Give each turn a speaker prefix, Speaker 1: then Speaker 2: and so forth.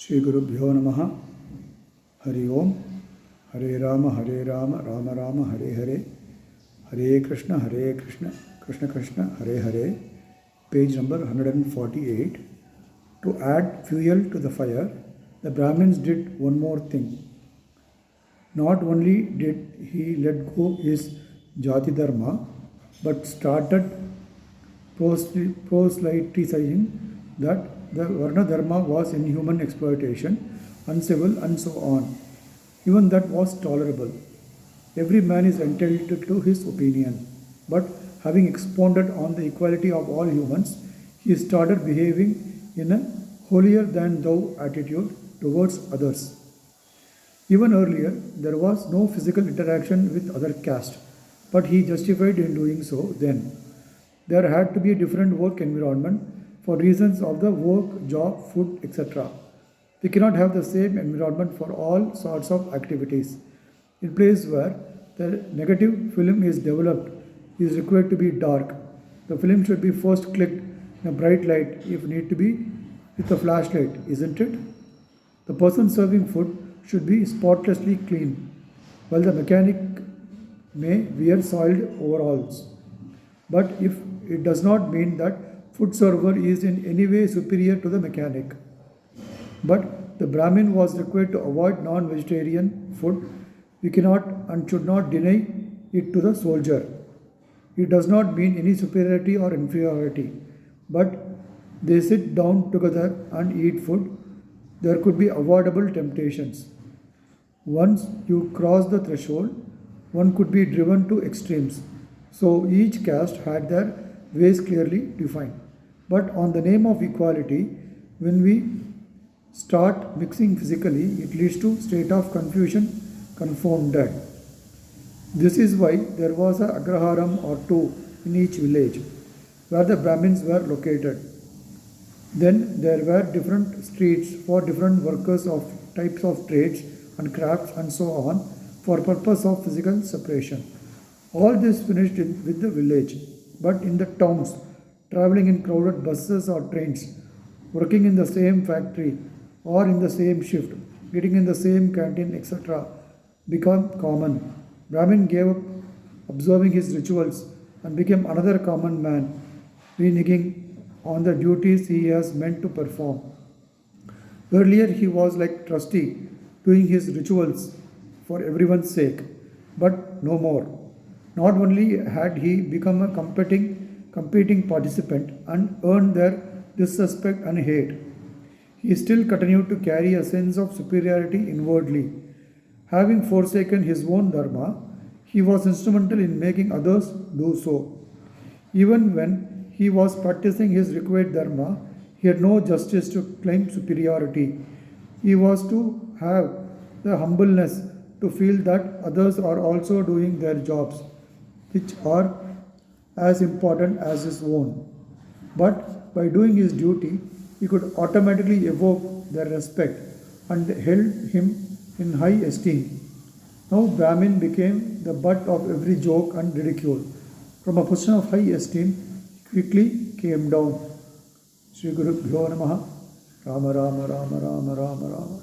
Speaker 1: Sri Gurubhyo Namaha. Hari Om. Hare Rama, Rama Rama, Hare Hare. Hare Krishna, Krishna Krishna, Hare Hare. Page number 148. To add fuel to the fire, the Brahmins did one more thing. Not only did he let go his Jati Dharma, but started proselytizing that the Varna Dharma was inhuman exploitation, uncivil, and so on. Even that was tolerable. Every man is entitled to his opinion. But having expounded on the equality of all humans, he started behaving in a holier than thou attitude towards others. Even earlier, there was no physical interaction with other caste, but he justified in doing so then. There had to be a different work environment for reasons of the work, job, food, etc. We cannot have the same environment for all sorts of activities. In place where the negative film is developed, it is required to be dark. The film should be first clicked in a bright light if need to be with a flashlight, isn't it? The person serving food should be spotlessly clean, while the mechanic may wear soiled overalls. But if it does not mean that food server is in any way superior to the mechanic. But the Brahmin was required to avoid non-vegetarian food. We cannot and should not deny it to the soldier. It does not mean any superiority or inferiority. But they sit down together and eat food. There could be avoidable temptations. Once you cross the threshold, one could be driven to extremes. So each caste had their ways clearly defined. But on the name of equality, when we start mixing physically, it leads to state of confusion, confounded. This is why there was a agraharam or two in each village where the Brahmins were located. Then there were different streets for different workers of types of trades and crafts and so on for purpose of physical separation. All this finished with the village, but in the towns, traveling in crowded buses or trains, working in the same factory or in the same shift, eating in the same canteen, etc., became common. Brahmin gave up observing his rituals and became another common man, reneging on the duties he has meant to perform. Earlier he was like trustee, doing his rituals for everyone's sake, but no more. Not only had he become a competing participant and earned their disrespect and hate, he still continued to carry a sense of superiority inwardly. Having forsaken his own dharma, he was instrumental in making others do so. Even when he was practicing his required dharma, he had no justice to claim superiority. He was to have the humbleness to feel that others are also doing their jobs, which are as important as his own. But by doing his duty, he could automatically evoke their respect and held him in high esteem. Now Brahmin became the butt of every joke and ridicule. From a position of high esteem, he quickly came down. Sri Gurubhyo Namaha. Rama Rama Rama Rama Rama Rama.